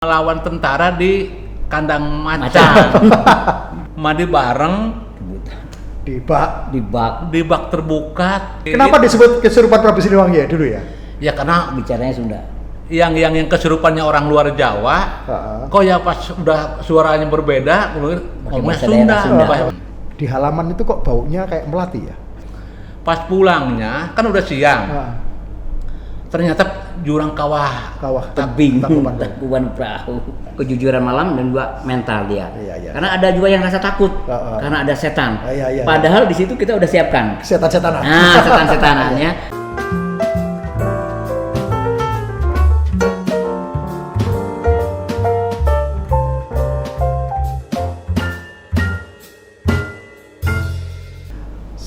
Lawan tentara di kandang macan. Mandi bareng di bak terbuka. Kenapa disebut kesurupan Prabu Siliwangi ya dulu ya? Ya karena bicaranya Sunda. Yang kesurupannya orang luar Jawa. Kok ya pas udah suaranya berbeda, ngomongnya Sunda. Di halaman itu kok baunya kayak melati ya? Pas pulangnya kan udah siang. Ternyata jurang kawah tebing, Tangkuban Perahu, kejujuran malam dan juga mental dia. Iya. Karena ada juga yang rasa takut, karena ada setan. Iya. Padahal di situ kita udah siapkan setan-setanan. Nah, setan-setanannya.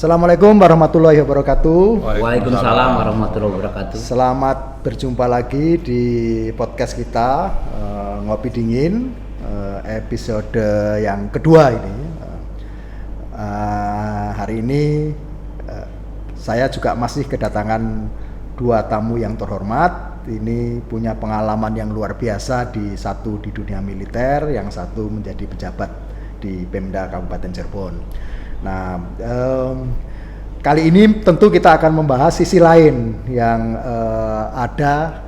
Assalamualaikum warahmatullahi wabarakatuh. Waalaikumsalam warahmatullahi wabarakatuh. Selamat berjumpa lagi di podcast kita Ngopi Dingin, episode yang kedua ini. Hari ini saya juga masih kedatangan dua tamu yang terhormat. Ini punya pengalaman yang luar biasa, satu di dunia militer, yang satu menjadi pejabat di Pemda Kabupaten Cirebon. Nah, kali ini tentu kita akan membahas sisi lain yang ada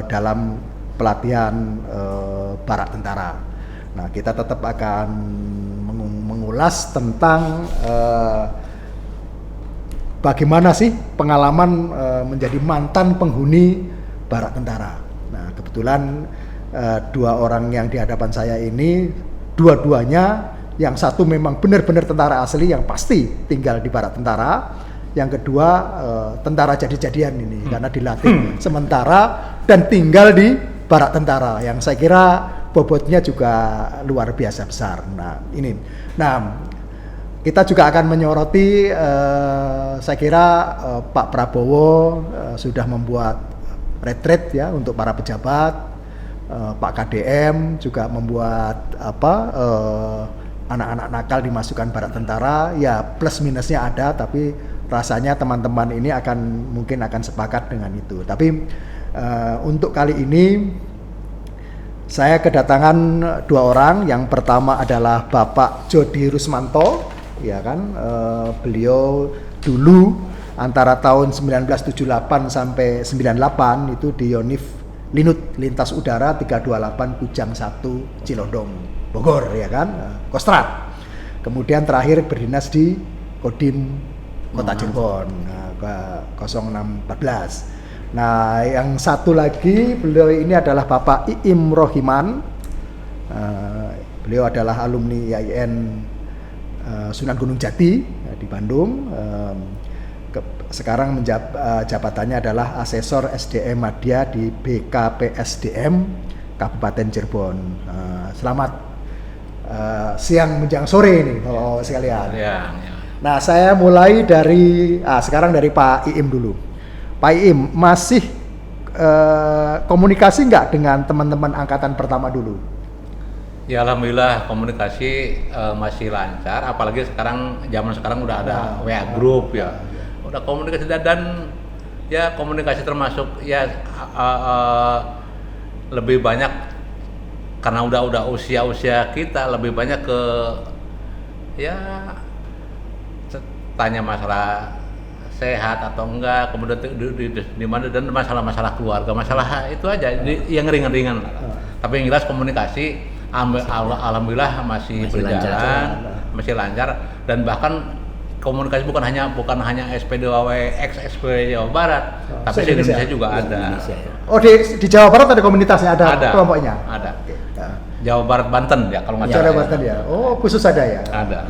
dalam pelatihan barak tentara. Nah, kita tetap akan mengulas tentang bagaimana sih pengalaman menjadi mantan penghuni barak tentara. Nah, kebetulan dua orang yang di hadapan saya ini, dua-duanya, yang satu memang benar-benar tentara asli yang pasti tinggal di barak tentara, yang kedua tentara jadi-jadian ini karena dilatih sementara dan tinggal di barak tentara, yang saya kira bobotnya juga luar biasa besar. Nah, kita juga akan menyoroti, saya kira Pak Prabowo sudah membuat retret ya untuk para pejabat, Pak KDM juga membuat anak-anak nakal dimasukkan barak tentara. Ya plus minusnya ada, tapi rasanya teman-teman ini mungkin akan sepakat dengan itu. Tapi untuk kali ini saya kedatangan dua orang. Yang pertama adalah Bapak Jody Rusmanto, ya kan, beliau dulu antara tahun 1978 sampai 98 itu di Yonif Linut Lintas Udara 328 Kujang 1 Cilodong Bogor, ya kan, Kostrat. Kemudian terakhir berdinas di Kodim Kota Cirebon, 0614. Nah, yang satu lagi beliau ini adalah Bapak Iim Rohiman. Beliau adalah alumni IAIN Sunan Gunung Jati di Bandung. Sekarang jabatannya adalah Asesor SDM Madya di BKPSDM Kabupaten Cirebon. Selamat siang menjelang sore ini sekalian. Ya. Nah, saya mulai dari sekarang dari Pak Iim dulu. Pak Iim, masih komunikasi nggak dengan teman-teman angkatan pertama dulu? Ya alhamdulillah komunikasi masih lancar, apalagi zaman sekarang udah ada WA group ya. Udah komunikasi dan ya komunikasi termasuk ya lebih banyak karena udah usia kita, lebih banyak ke ya tanya masalah sehat atau enggak, kemudian di mana, dan masalah keluarga, masalah itu aja yang ringan-ringan. Tapi yang jelas komunikasi alhamdulillah masih berjalan, masih lancar, dan bahkan komunikasi bukan hanya SPDW ex SPD Jawa Barat, tapi di Indonesia juga ada. Oh, di Jawa Barat ada komunitasnya, ada kelompoknya? Ada. Jawa Barat Banten ya kalau nggak salah. Jawa Banten ya. Oh, khusus ada ya? Ada.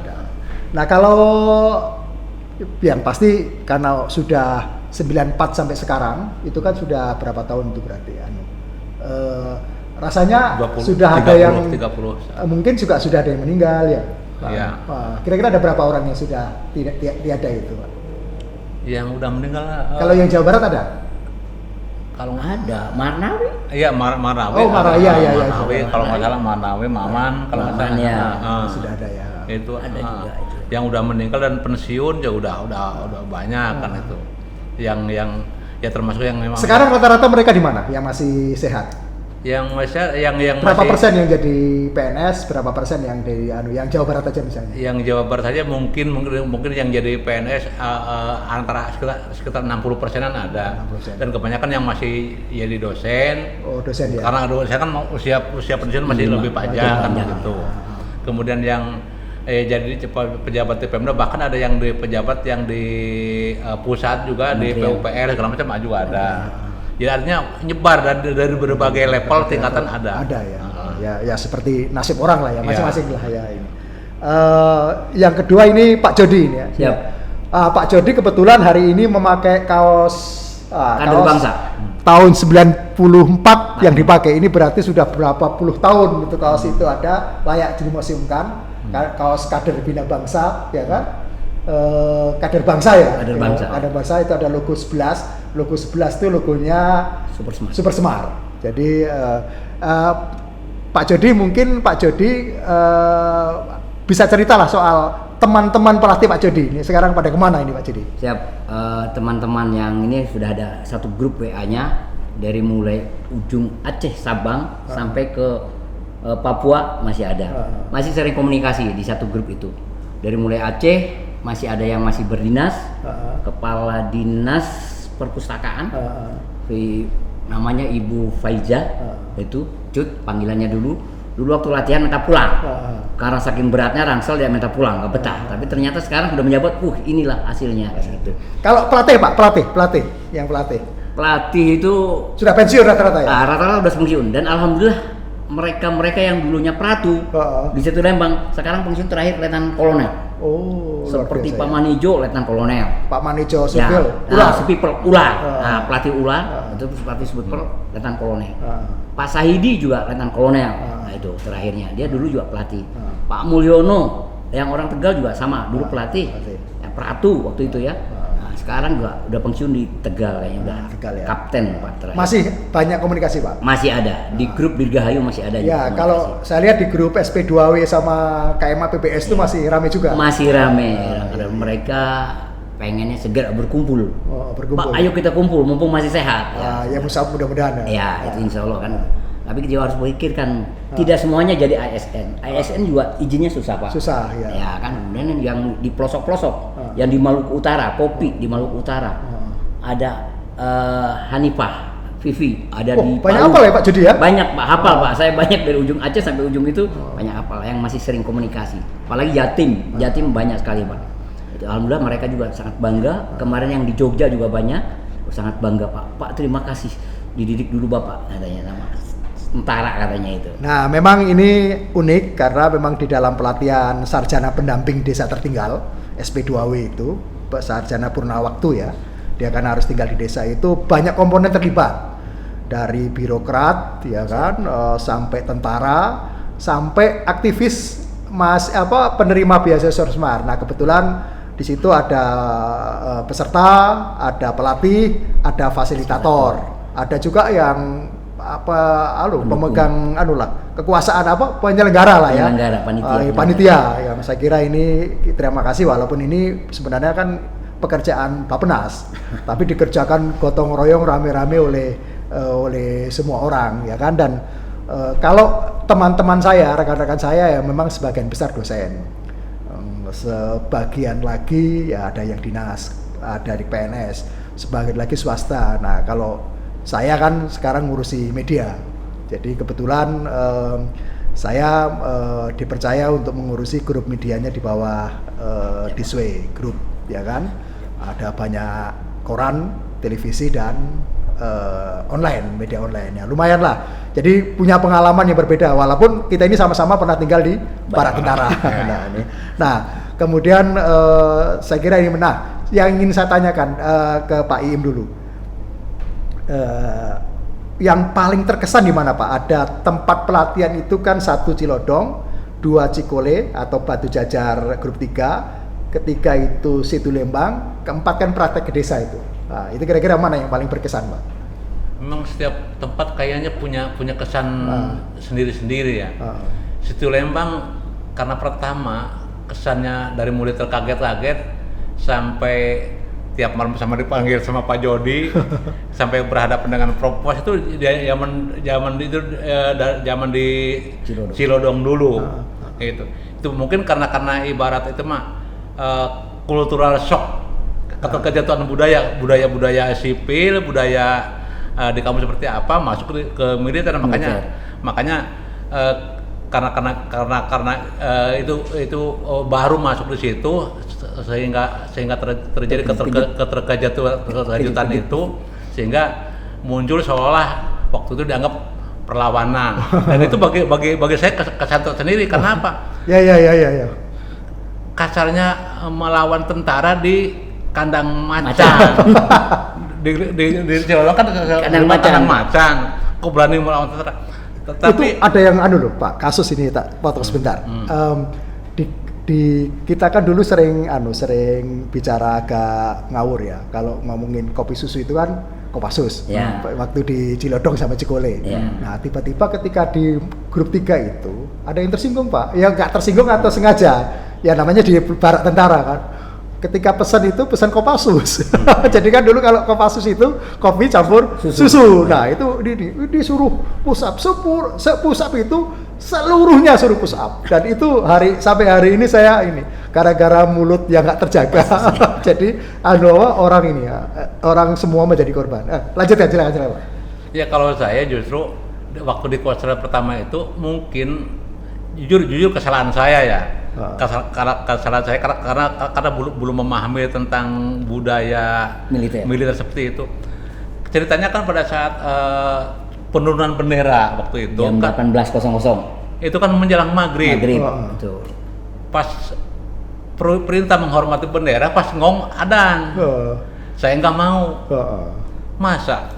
Nah, kalau yang pasti karena sudah 94 sampai sekarang, itu kan sudah berapa tahun itu berarti? Rasanya 20, sudah 30, ada yang 30. Mungkin juga sudah ada yang meninggal ya? Iya. Kira-kira ada berapa orang yang sudah tiada itu, Pak? Yang udah meninggal. Kalau yang Jawa Barat ada? Kalau ada Marnawi. Iya, Marnawi. Oh, Marnawi, iya. Marnawi, kalau nggak salah Marnawi, Maman, kalau nggak salah. Ya. Sudah ada ya. Itu ada juga itu. Yang udah meninggal dan pensiun ya udah banyak kan itu. Yang ya termasuk yang memang. Sekarang rata-rata mereka di mana? Yang masih sehat? Yang Berapa masih persen yang jadi PNS, berapa persen yang dari yang Jawa Barat aja misalnya? yang Jawa Barat saja mungkin yang jadi PNS antara sekitar 60%-an ada. 60%. Dan kebanyakan yang masih jadi dosen. Oh, dosen ya. Karena dosen kan usia pensiun masih lebih panjang kan gitu. Kemudian yang jadi pejabat di Pemda, bahkan ada yang di pejabat yang di pusat juga, di PUPR segala macam juga ada. Jadi artinya nyebar dari berbagai level tingkatan ada. Ada ya. Ya seperti nasib orang lah ya, masing-masing lah ya ini. Yang kedua ini Pak Jody ini ya. Siap. Pak Jody kebetulan hari ini memakai kaos Kader bangsa. Tahun 94 yang dipakai. Ini berarti sudah berapa puluh tahun gitu kaos itu ada, layak dimuseumkan. Kaos kader bina bangsa ya kan. Kader bangsa ya. Kader bangsa. Kader bangsa itu ada logo 11. Logo 11 itu logonya Super Semar. Jadi Pak Jody mungkin bisa ceritalah soal teman-teman pelatih Pak Jody ini sekarang pada kemana ini Pak Jody? Siap. Teman-teman yang ini sudah ada satu grup WA-nya dari mulai ujung Aceh Sabang sampai ke Papua masih ada. Masih sering komunikasi di satu grup itu. Dari mulai Aceh masih ada yang masih berdinas, kepala dinas perpustakaan, namanya Ibu Faiza, itu Cut panggilannya dulu waktu latihan minta pulang, karena saking beratnya rangsel dia minta pulang, nggak betah. Tapi ternyata sekarang sudah menjabat, inilah hasilnya gitu. Kalau pelatih Pak, pelatih itu sudah pensiun rata-rata ya? Rata-rata udah pensiun dan alhamdulillah mereka yang dulunya Pratu di situ Lembang sekarang pensiun terakhir Letnan Kolonel. Oh, seperti Pak Manijo Letnan Kolonel. Pak Manijo Sipil, Ular. Pelatih Ular itu pelatih Sipil Letnan Kolonel. Pak Sahidi juga Letnan Kolonel. Nah itu terakhirnya dia dulu juga pelatih. Pak Mulyono yang orang Tegal juga sama dulu pelatih. Ya, Pratu waktu itu ya. Sekarang juga udah pensiun di Tegal kayaknya udah Tegal, ya. Kapten Pak terakhir. Masih banyak komunikasi Pak? Masih ada di grup Dirgahayu masih ada. Ya kalau saya lihat di grup SP2W sama KMA PBS itu masih rame juga. Masih rame. Mereka pengennya segera berkumpul. Pak, ayo kita kumpul mumpung masih sehat. Ya mudah-mudahan. Ya itu insya Allah kan. Tapi kita harus pikirkan tidak semuanya jadi ASN. ASN juga izinnya susah Pak. Susah ya. Ya kan kemudian yang di pelosok-pelosok, yang di Maluku Utara, Popi di Maluku Utara, ada Hanifah, Vivi, ada di banyak Palu. hafal ya Pak Jody ya? Banyak Pak, hafal Pak. Saya banyak dari ujung Aceh sampai ujung itu banyak hafal yang masih sering komunikasi. Apalagi Jatim banyak sekali Pak. Itu alhamdulillah mereka juga sangat bangga. Kemarin yang di Jogja juga banyak, sangat bangga Pak. Pak terima kasih dididik dulu Bapak katanya sama tentara katanya itu. Nah, memang ini unik karena memang di dalam pelatihan sarjana pendamping desa tertinggal SP2W itu, sarjana purna waktu ya, dia kan harus tinggal di desa itu banyak komponen terlibat dari birokrat ya kan, sampai tentara, sampai aktivis penerima beasiswa Semar. Nah kebetulan di situ ada peserta, ada pelatih, ada fasilitator, ada juga yang pemegang kekuasaan penyelenggara lah ya, panitia ya. Saya kira ini terima kasih walaupun ini sebenarnya kan pekerjaan Bappenas tapi dikerjakan gotong royong rame-rame oleh semua orang ya kan. Dan kalau teman-teman saya, rekan-rekan saya ya memang sebagian besar dosen, sebagian lagi ya ada yang dinas, ada di PNS, sebagian lagi swasta. Nah kalau saya kan sekarang ngurusi media, jadi kebetulan saya dipercaya untuk mengurusi grup medianya di bawah Disway Group, ya kan. Ada banyak koran, televisi dan online, media online ya, lumayan lah. Jadi punya pengalaman yang berbeda, walaupun kita ini sama-sama pernah tinggal di Barat Tentara. Nah, kemudian saya kira ini yang ingin saya tanyakan ke Pak Iim dulu. Yang paling terkesan di mana Pak? Ada tempat pelatihan itu kan 1 Cilodong, 2 Cikole atau Batu Jajar grup 3, ketiga itu Situ Lembang, keempat kan praktek ke desa itu. Nah, itu kira-kira mana yang paling berkesan Pak? Memang setiap tempat kayaknya punya kesan sendiri-sendiri ya. Situ Lembang karena pertama kesannya dari mulai terkaget-kaget sampai tiap malam sama dipanggil sama Pak Jody sampai berhadapan dengan propos itu zaman di Cilodong dulu. Itu mungkin karena ibarat itu mah kultural shock atau kejatuhan budaya sipil, budaya di kamu seperti apa masuk ke militer, makanya karena itu baru masuk di situ sehingga terjadi keterkejutan itu, sehingga muncul seolah waktu itu dianggap perlawanan. Dan itu bagi saya kesan tersendiri. Karena apa? Ya. Kasarnya melawan tentara di kandang macan. di Cilodong kan kandang macan. Kok berani melawan tentara? Tapi itu ada yang loh Pak, kasus ini tak potong sebentar. Kita kan dulu sering bicara agak ngawur ya. Kalau ngomongin kopi susu itu kan Kopassus. Waktu di Cilodong sama Cikole. Nah, tiba-tiba ketika di grup 3 itu ada yang tersinggung, Pak. Ya nggak tersinggung atau sengaja. Ya namanya di barak tentara kan. Ketika pesan itu pesan Kopassus. Jadi kan dulu kalau Kopassus itu kopi campur susu. Nah, itu disuruh push up, push up itu seluruhnya suruh push up. Dan itu sampai hari ini saya gara-gara mulut yang nggak terjaga. Jadi orang semua menjadi korban. Lanjut ya, silakan Pak. Ya kalau saya justru waktu di kuartal pertama itu mungkin jujur kesalahan saya ya. Kesalahan saya karena belum memahami tentang budaya militer seperti itu. Ceritanya kan pada saat penurunan bendera waktu itu jam 18.00 itu kan menjelang maghrib. Betul. Pas perintah menghormati bendera, pas ngong adan, saya nggak mau. Masa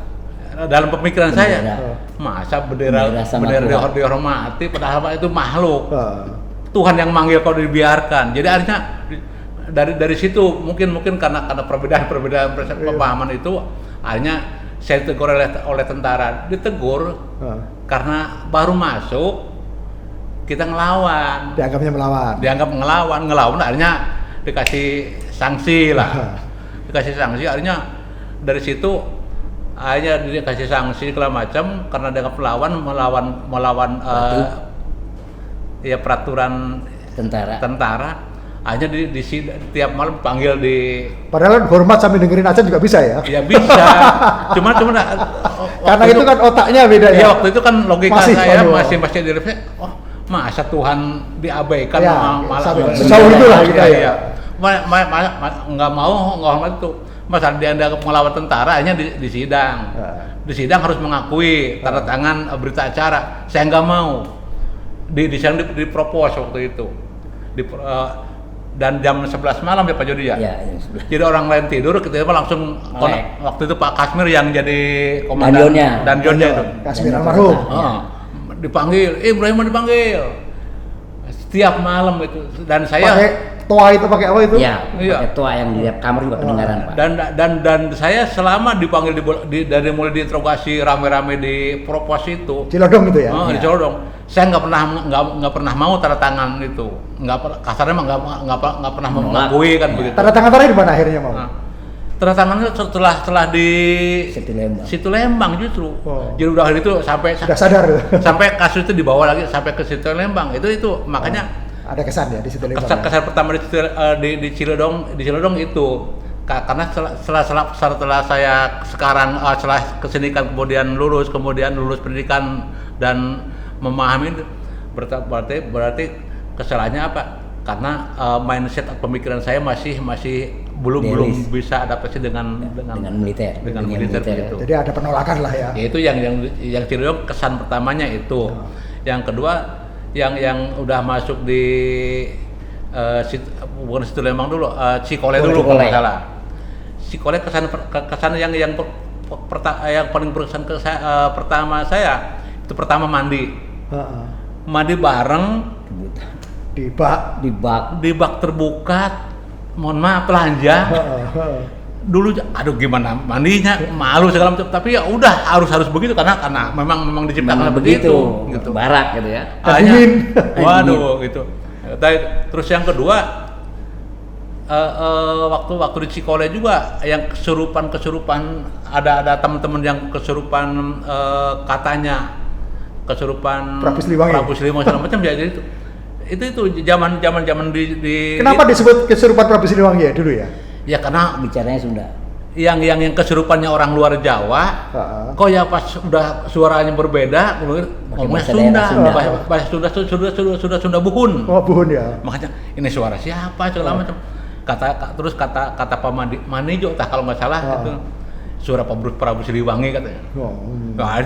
dalam pemikiran saya, masa bendera dihormati, padahal itu makhluk. Tuhan yang manggil kalau dibiarkan. Jadi akhirnya dari situ mungkin karena perbedaan pemahaman itu, akhirnya saya ditegur oleh tentara. Ditegur karena baru masuk kita ngelawan. Dianggap ngelawan, akhirnya dikasih sanksi lah. Akhirnya dari situ akhirnya dikasih sanksi segala macam karena dianggap melawan ya peraturan tentara. Akhirnya di tiap malam panggil di. Padahal hormat sambil dengerin azan juga bisa ya? Ya bisa. Cuma karena itu kan otaknya beda ya. Iya, waktu itu kan logika saya masih di masa Tuhan diabaikan malah sejauh itulah kita ya. Nggak mau hormat itu. Masa dianggap melawan tentara, akhirnya di sidang. Di sidang harus mengakui tanda tangan berita acara. Saya nggak mau. Di propos waktu itu. Dan jam 11 malam ya Pak Jody ya? Jadi orang lain tidur, kita langsung waktu itu Pak Kasmir yang jadi komandan Danjonnya itu. Kasmir almarhum. Dipanggil, Ibrahim dipanggil. Setiap malam itu. Dan saya pakai apa itu? Iya, pakai toa yang di kamar juga kedengaran, Pak. Dan saya selama dipanggil dari mulai diinterogasi rame-rame di propos itu. Cilodong itu ya? Di Cilodong. Saya nggak pernah mau tanda tangan itu. Kasarnya nggak pernah mengakui kan begitu. Tanda tangan terakhir di mana akhirnya mau? Tanda tangannya setelah di Situ Lembang justru. Jadi udah itu sampai sudah sadar. Sampai kasus itu dibawa lagi sampai ke Situ Lembang. Itu makanya ada kesan ya di Situ Lembang. Kesan pertama di Cilodong itu karena setelah saya sekarang setelah kesenikan kemudian lulus pendidikan dan memahami berarti kesalahannya apa? Karena mindset pemikiran saya masih belum bisa adaptasi dengan militer begitu. Jadi ada penolakan lah ya. Itu yang Cilodong kesan pertamanya itu. Yang kedua yang udah masuk di bukan Situ Lembang dulu, Cikole dulu kalau nggak salah. Cikole kesan yang paling berkesan ke saya, pertama saya itu pertama mandi. Mandi bareng di bak terbuka. Mohon maaf telanjang. Dulu aduh gimana mandinya, malu segala macam, tapi ya udah harus begitu karena memang diciptakan begitu gitu. Barak gitu ya. Waduh gitu. Terus yang kedua waktu di Cikole juga yang kesurupan ada teman-teman yang kesurupan katanya kesurupan Prabu Siliwangi segala macam jadi itu zaman di Kenapa disebut kesurupan Prabu Siliwangi ya dulu ya? ya karena Bicaranya Sunda. yang kesurupannya orang luar Jawa, kok ya pas udah suaranya berbeda, ngomongnya bahasa Sunda, daerah bahasa Sunda Sunda Buhun. Oh, Buhun ya. Makanya ini suara siapa segala macam. Terus kata Pak Manijo kalau nggak salah itu suara Pak Prabu Siliwangi katanya. Nah,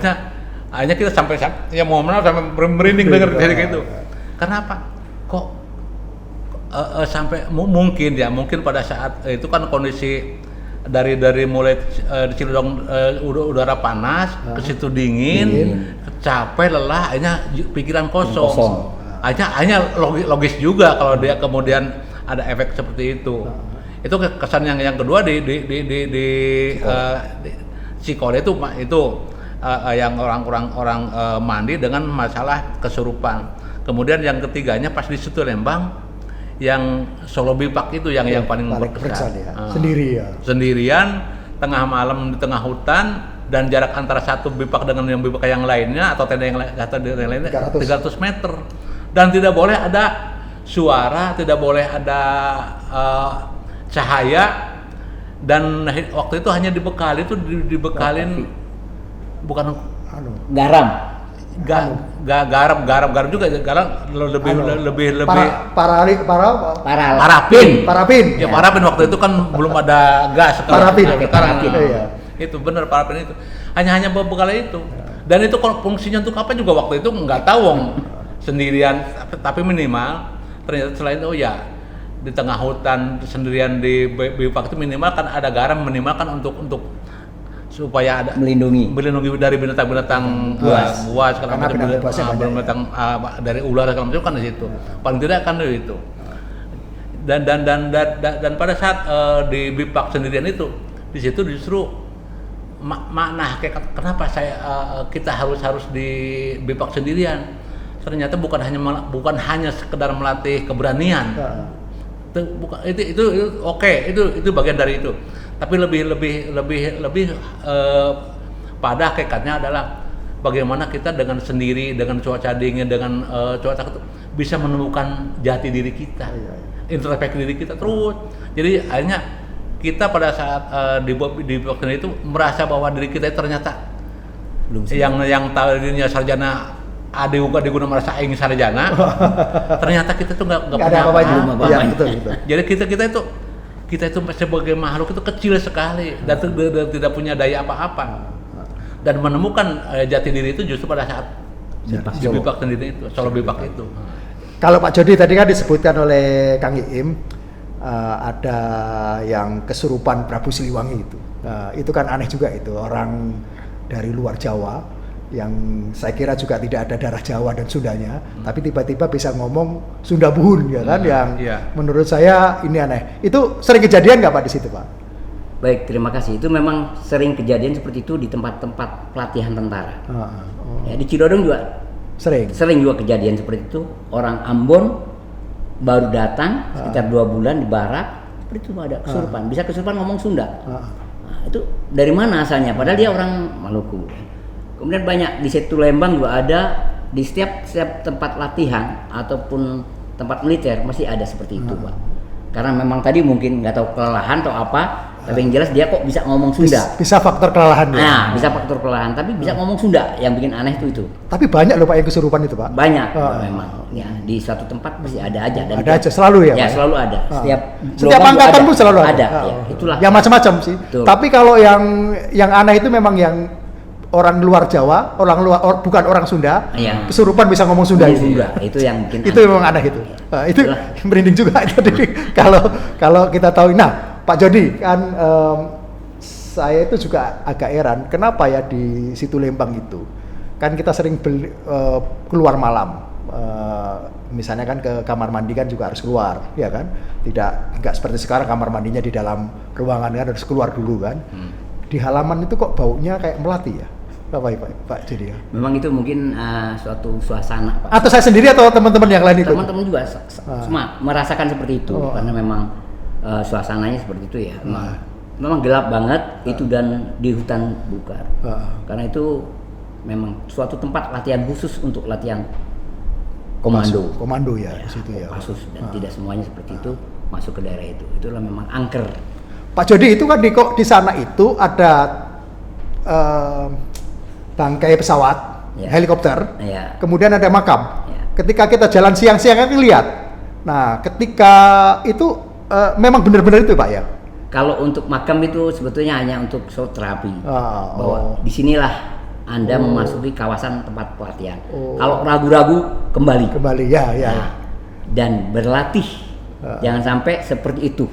akhirnya kita sampai ya mohon maaf sampai merinding dengar dari gitu. Karena apa? Kok sampai mungkin pada saat itu kan kondisi dari mulai di Cilodong udara panas ke situ dingin, capek lelah, akhirnya pikiran kosong. Akhirnya logis juga kalau dia kemudian ada efek seperti itu. Itu kesan yang kedua di Cikole itu yang orang mandi dengan masalah kesurupan. Kemudian yang ketiganya pas di situ Lembang yang Solo Bipak itu yang paling berkesan ya. Sendirian tengah malam di tengah hutan dan jarak antara satu bipak dengan yang bipak yang lainnya atau tenda yang lainnya 300 meter dan tidak boleh ada suara, tidak boleh ada cahaya dan waktu itu hanya dibekalin bukan garam juga garam lebih parafin. Ya parafin waktu itu kan belum ada gas sekarang. Iya. Itu benar parafin itu. Hanya bekal itu. Dan itu kalau fungsinya untuk apa juga waktu itu nggak tahu sendirian tapi minimal ternyata selain di tengah hutan sendirian di bipak itu minimal kan ada garam minimal kan untuk supaya ada melindungi dari binatang-binatang buas karena binatang dari ular segala macam kan di situ paling tidak kan itu dan pada saat di bipak sendirian itu di situ justru makna kenapa kita harus di bipak sendirian ternyata bukan hanya sekedar melatih keberanian itu oke, itu bagian dari itu. Tapi lebih pada hakikatnya adalah bagaimana kita dengan cuaca dingin, dengan cuaca bisa menemukan jati diri kita, introspeksi diri kita terus. Jadi akhirnya kita pada saat di waktu itu merasa bahwa diri kita ternyata yang tadinya sarjana diguna merasa ingin sarjana, ternyata kita tuh nggak punya apa-apa. Jadi kita itu sebagai makhluk itu kecil sekali dan tidak punya daya apa-apa. Dan menemukan jati diri itu justru pada saat di Bipak sendiri itu, Solo Bipak itu. Kalau Pak Jody tadi kan disebutkan oleh Kang Iim ada yang kesurupan Prabu Siliwangi itu. Itu kan aneh juga itu, orang dari luar Jawa yang saya kira juga tidak ada darah Jawa dan Sundanya, tapi tiba-tiba bisa ngomong Sunda Buhun ya kan, menurut saya ini aneh. Itu sering kejadian nggak Pak di situ Pak? Baik, terima kasih. Itu memang sering kejadian seperti itu di tempat-tempat pelatihan tentara. Ya, di Cilodong juga sering juga kejadian seperti itu. Orang Ambon baru datang sekitar 2 bulan di barak, seperti itu ada kesurupan. Bisa kesurupan ngomong Sunda. Nah, itu dari mana asalnya? Padahal dia orang Maluku. Kemudian banyak di situ Lembang juga ada, di setiap tempat latihan ataupun tempat militer masih ada seperti itu Pak. Karena memang tadi mungkin nggak tahu kelelahan atau apa, tapi yang jelas dia kok bisa ngomong Sunda. Bisa faktor kelelahan ya? Nah, bisa faktor kelelahan, tapi bisa ngomong Sunda, yang bikin aneh itu. Tapi banyak loh Pak yang kesurupan itu Pak? Banyak memang, ya di suatu tempat pasti ada aja. Dan ada aja, selalu ya Pak? Ya selalu ada, setiap angkatan pun selalu ada? Ya, itulah. Ya macam-macam sih, betul. Tapi kalau yang aneh itu memang yang orang luar Jawa, bukan orang Sunda, kesurupan bisa ngomong Sunda. Itu yang bikin itu memang aneh itu. Itu merinding juga tadi kalau kita tahu. Nah, Pak Jody kan saya itu juga agak heran kenapa ya di situ Lembang itu kan kita sering keluar malam. Misalnya kan ke kamar mandi kan juga harus keluar, ya kan? Nggak seperti sekarang kamar mandinya di dalam ruangan kan harus keluar dulu kan. Di halaman itu kok baunya kayak melati ya? Apa ya Pak Jody ya? Memang itu mungkin suatu suasana Pak. Atau saya sendiri atau teman-teman yang lain itu? Teman-teman juga semua merasakan seperti itu karena memang suasananya seperti itu ya. Memang gelap banget itu dan di hutan belukar. Karena itu memang suatu tempat latihan khusus untuk latihan komando. Komando ya, di situ ya. Kopassus dan tidak semuanya seperti itu masuk ke daerah itu. Itulah memang angker. Pak Jody, itu kan di sana itu ada bangkai pesawat, helikopter, kemudian ada makam. Ketika kita jalan siang-siang kan lihat. Nah, ketika itu memang benar-benar itu Pak ya? Kalau untuk makam itu sebetulnya hanya untuk show terapi. Bahwa disinilah Anda memasuki kawasan tempat pelatihan. Kalau ragu-ragu kembali. Kembali ya. Nah, dan berlatih. Jangan sampai seperti itu.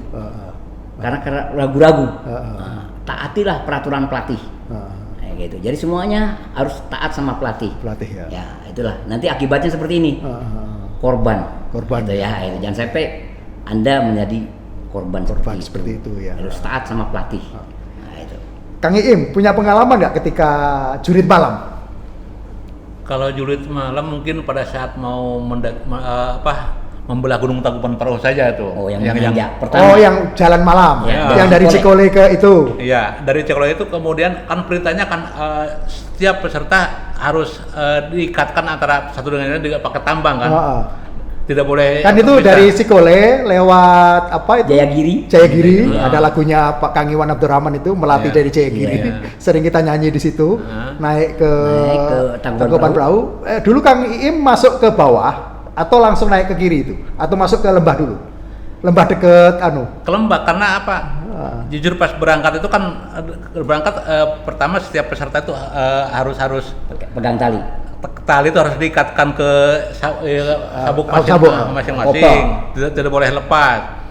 Karena ragu-ragu. Taatilah peraturan pelatih. Gitu. Jadi semuanya harus taat sama pelatih. Pelatih ya. Ya, itulah. Nanti akibatnya seperti ini. Korban. Gitu ya. Jangan sampai Anda menjadi korban seperti itu ya. Harus taat sama pelatih. Nah, itu. Kang Iim punya pengalaman nggak ketika jurit malam? Kalau jurit malam mungkin pada saat mau membelah Gunung Tangkuban Perahu saja tuh. Yang pertama. Yang jalan malam. Ya. Yang dari Cikole ke itu. Iya, dari Cikole itu kemudian kan perintahnya kan setiap peserta harus diikatkan antara satu dengan lain pakai tambang kan. Tidak boleh. Kan itu dari Cikole lewat apa itu? Jayagiri. Ya. Ada lagunya Pak Kang Iwan Abdurrahman itu melatih dari Jayagiri. Sering kita nyanyi di situ. Naik ke Tangkuban Perahu. Dulu Kang Iim masuk ke bawah atau langsung naik ke kiri itu? Atau masuk ke lembah dulu? Lembah deket ke lembah, karena apa? Jujur pas berangkat itu kan pertama setiap peserta itu harus pegang tali. Tali itu harus diikatkan ke sabuk masing-masing. Tidak boleh lepas.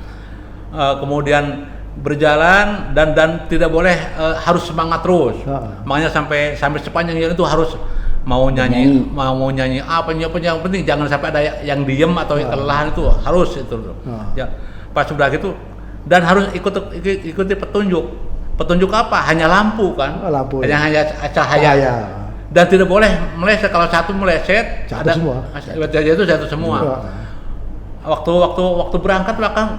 Kemudian berjalan dan tidak boleh harus semangat terus. Makanya sampai sepanjang jalan itu harus mau nyanyi apa yang penting jangan sampai ada yang diem atau yang kelelahan, itu harus itu. Ya, pas sudah gitu dan harus ikuti petunjuk apa? Hanya lampu kan? Hanya cahaya. Dan tidak boleh meleset. Kalau satu meleset jatuh semua. Waktu berangkat belakang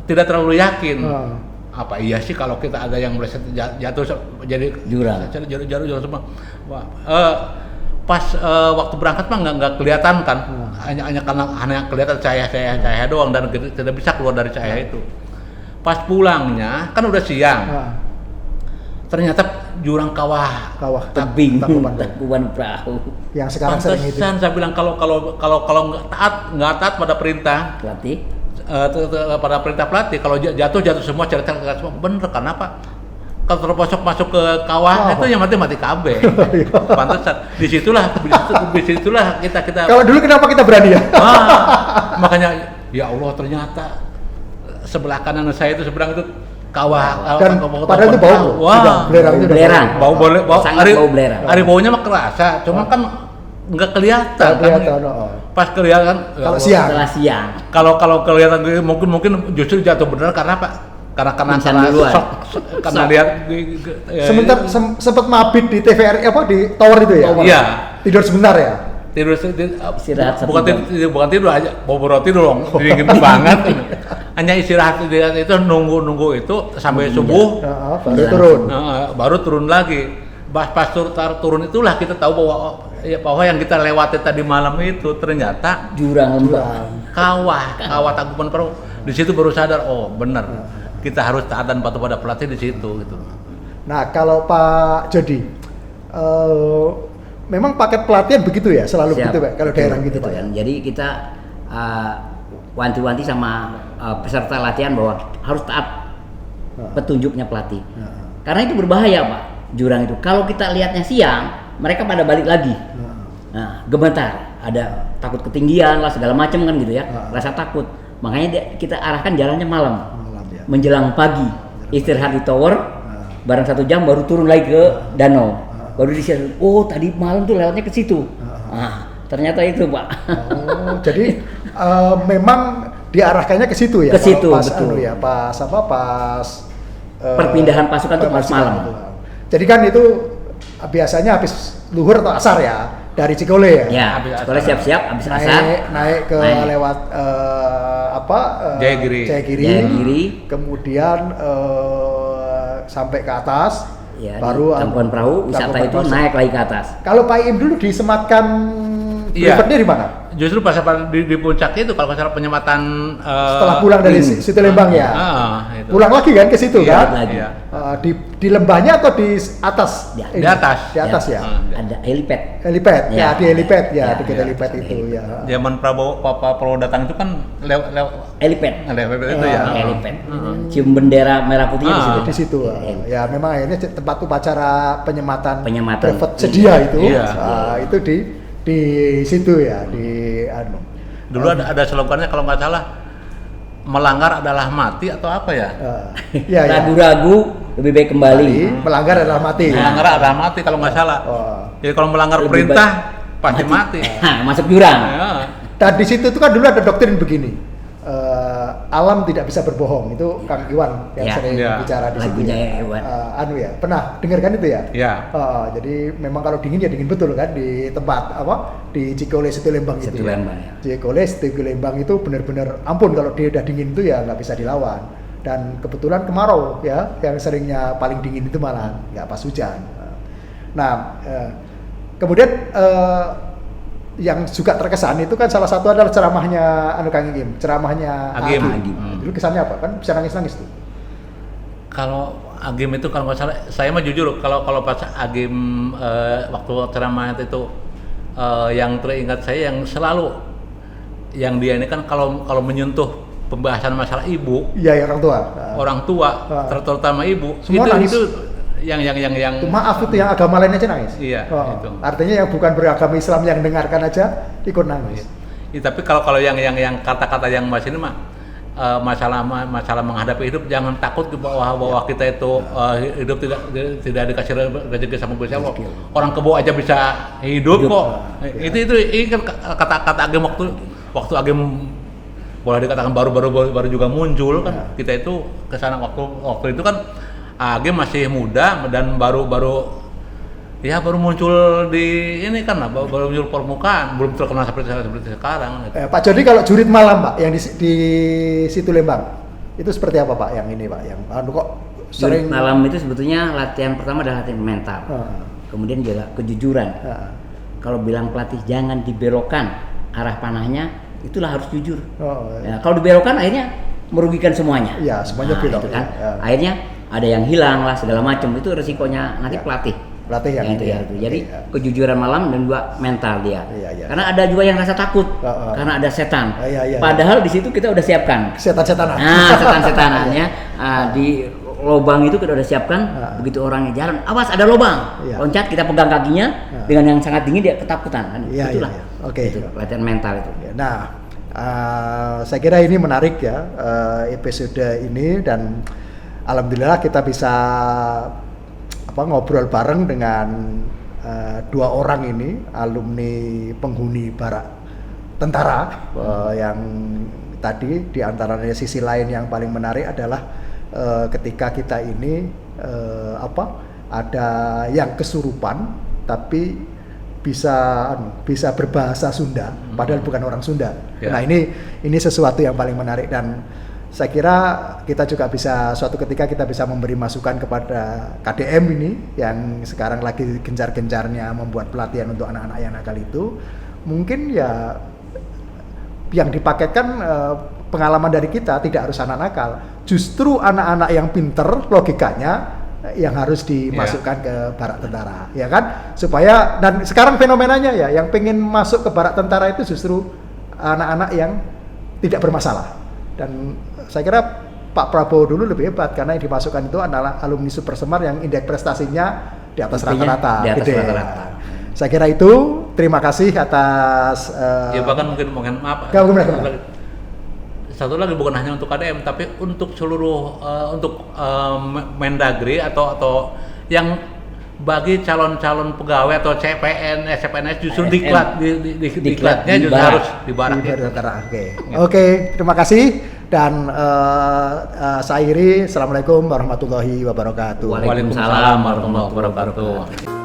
tidak terlalu yakin. Apa iya sih kalau kita ada yang meleset jatuh jadi jurang semua. Pas waktu berangkat mah nggak kelihatan kan, hanya kelihatan cahaya doang dan tidak bisa keluar dari cahaya itu. Pas pulangnya kan udah siang, ternyata jurang kawah tebing Tangkuban Perahu yang sekarang sering itu. Saya bilang kalau nggak taat pada perintah pelatih. Pada perintah pelatih, kalau jatuh semua, cerita semua, bener karena apa? Kalau terposok masuk ke kawah itu yang mati KB. Pantesan. Disitulah kita. Kalau dulu kenapa kita berani ya? Makanya ya Allah, ternyata sebelah kanan saya itu seberang itu kawah. Dan padahal itu bau. Belerang. Bau belerang. Hari baunya mah kerasa, cuma kan nggak kelihatan. Pas kelihatan kalau siang. Kalau kelihatan mungkin justru jatuh benar karena apa? Karena karena lihat sebentar sempat mabit di TVRI di tower itu ya. Iya. Tidur sebentar ya. Istirahat. Bukan tidur aja, bawa roti dong. Dingin banget. Hanya istirahat itu nunggu itu sampai subuh. Baru turun lagi. Pas turun itulah kita tahu bahwa yang kita lewati tadi malam itu ternyata jurang lembah. Kawah Tangkuban Perahu. Di situ baru sadar, oh benar. Kita harus taat dan patuh pada pelatih di situ gitu. Nah, kalau Pak Jody memang paket pelatihan begitu ya, selalu begitu Pak kalau daerah gitu Pak. Jadi kita wanti-wanti sama peserta latihan bahwa harus taat petunjuknya pelatih. Karena itu berbahaya Pak, jurang itu. Kalau kita lihatnya siang, mereka pada balik lagi. Nah, gemetar, ada takut ketinggian lah segala macam kan gitu ya, rasa takut. Makanya kita arahkan jalannya malam ya. Menjelang pagi, istirahat di tower, barang 1 jam baru turun lagi ke danau. Baru disiapkan, oh tadi malam tuh lewatnya ke situ. Nah, ternyata itu Pak. Oh, jadi memang diarahkannya ke situ ya? Ke situ, pas, betul. Pas perpindahan pasukan tuh pas malam. Jadi kan itu biasanya habis luhur atau asar ya, dari Cikole ya. Ya, Habis sekolah asar. siap-siap habis asar. Naik ke Naik. lewat Jayagiri. Jayagiri. Kemudian sampai ke atas. Ya, baru Tangkuban Perahu wisata Tangkuban itu Perahu. naik lagi ke atas. Kalau Pak Im dulu disematkan Iya. privatnya di mana? Justru pas di puncak itu kalau nggak salah penyematan Setelah pulang dari situ Lembang ya. Itu. Pulang lagi kan ke situ Iya, kan? lagi. Iya. Di lembahnya atau di atas? Di Ini? atas. Di atas ya. Ada helipad. Helipad, ya, Ya, di helipad ya, ya, dekat ya, helipad ada itu ya. Zaman Prabowo datang itu kan Helipad. itu ya. Helipad. Cium bendera merah putihnya di situ. Di situ. Ya memang akhirnya tempat upacara penyematan Penyematan. privat sedia itu. Iya. Itu di situ ya, di anu. Dulu ada slogannya kalau nggak salah, melanggar adalah mati atau apa ya? Ya, ya. Ragu-ragu lebih baik kembali. Melanggar adalah mati. Melanggar adalah mati kalau nggak salah. Oh. Jadi kalau melanggar Lebih perintah pasti mati. Masuk jurang. Ya. Dan di situ itu kan dulu ada doktrin begini. Alam tidak bisa berbohong. Itu Kang Iwan yang Ya. sering Ya. bicara di situ. Lagunya Ya. Iwan. Anu ya, pernah dengar kan itu ya? Ya. Jadi memang kalau dingin ya dingin betul kan di tempat di Cikole Situ Lembang itu. Situ ya. Lembang, ya. Cikole Situ Lembang itu benar-benar ampun kalau dia udah dingin itu ya nggak bisa dilawan. Dan kebetulan kemarau ya, yang seringnya paling dingin itu malah nggak pas hujan. Nah, kemudian yang juga terkesan itu kan salah satu adalah ceramahnya Kang Igim, ceramahnya Agim. Agim. Dulu kesannya apa? Kan bisa nangis-nangis tuh. Kalau Agim itu kalau nggak salah, saya mah jujur kalau pas Agim waktu ceramah itu yang teringat saya yang selalu yang dia ini kan kalau menyentuh pembahasan masalah ibu, Iya, ya orang tua. terutama ibu, Semua nangis. itu yang Itu maaf itu yang agama lain aja nangis. Iya, itu. Artinya yang bukan beragama Islam yang dengarkan aja ikut nangis. Ya, tapi kalau yang kata-kata yang mas ini mah masalah menghadapi hidup, jangan takut bahwa kita itu hidup tidak dikasih rezeki sama Gusti Allah. Orang kebo aja bisa hidup kok. Itu kan kata-kata Agim waktu Agim boleh dikatakan baru juga muncul kan. Kita itu kesana waktu itu kan Agim masih muda dan baru muncul di ini kan, baru muncul permukaan, belum terkenal seperti sekarang. Gitu. Pak Jody, kalau jurit malam Pak yang di Situ Lembang itu seperti apa Pak? Yang ini Pak, yang kok Jurit sering malam itu sebetulnya latihan pertama adalah latihan mental. Kemudian juga kejujuran. Kalau bilang pelatih jangan dibelokkan arah panahnya, itulah harus jujur. Ya, kalau dibelokkan akhirnya merugikan semuanya. Iya, semuanya belok. Itu kan. Ya. Akhirnya ada yang hilang lah segala macam. Itu resikonya nanti Ya. pelatih. Pelatih yang itu ini ya. ya. Jadi Iya. kejujuran malam dan juga mental dia. Iya. Karena ada juga yang rasa takut karena ada setan. Iya. Padahal di situ kita udah siapkan. setan-setanan. Nah, setan-setanannya di lubang itu kita udah siapkan. Begitu orangnya jalan, awas ada lubang. Iya. Loncat, kita pegang kakinya dengan yang sangat dingin dia ketakutan kan. Iya, Itulah. iya. Oke. Itu latihan mental itu. Nah, saya kira ini menarik ya episode ini, dan alhamdulillah kita bisa ngobrol bareng dengan dua orang ini alumni penghuni barak tentara yang tadi diantaranya sisi lain yang paling menarik adalah ketika kita ini ada yang kesurupan tapi bisa berbahasa Sunda padahal bukan orang Sunda. Ya. Nah, ini sesuatu yang paling menarik, dan saya kira kita juga bisa suatu ketika kita bisa memberi masukan kepada KDM ini yang sekarang lagi gencar-gencarnya membuat pelatihan untuk anak-anak yang nakal itu. Mungkin ya yang dipaketkan pengalaman dari kita tidak harus anak nakal, justru anak-anak yang pinter logikanya yang harus dimasukkan ke barak tentara, ya kan? Supaya, dan sekarang fenomenanya ya, yang pengen masuk ke barak tentara itu justru anak-anak yang tidak bermasalah. Dan saya kira Pak Prabowo dulu lebih hebat karena yang dimasukkan itu adalah alumni Super Semar yang indeks prestasinya di atas rata-rata. Di atas gede. rata-rata. Saya kira itu, terima kasih atas Ya bahkan mungkin maaf. Satu lagi bukan hanya untuk KDM tapi untuk seluruh untuk Mendagri atau yang bagi calon-calon pegawai atau CPNS justru diklatnya justru harus di barak. Oke, terima kasih, dan saya akhiri. Assalamualaikum warahmatullahi wabarakatuh. Waalaikumsalam warahmatullahi wabarakatuh.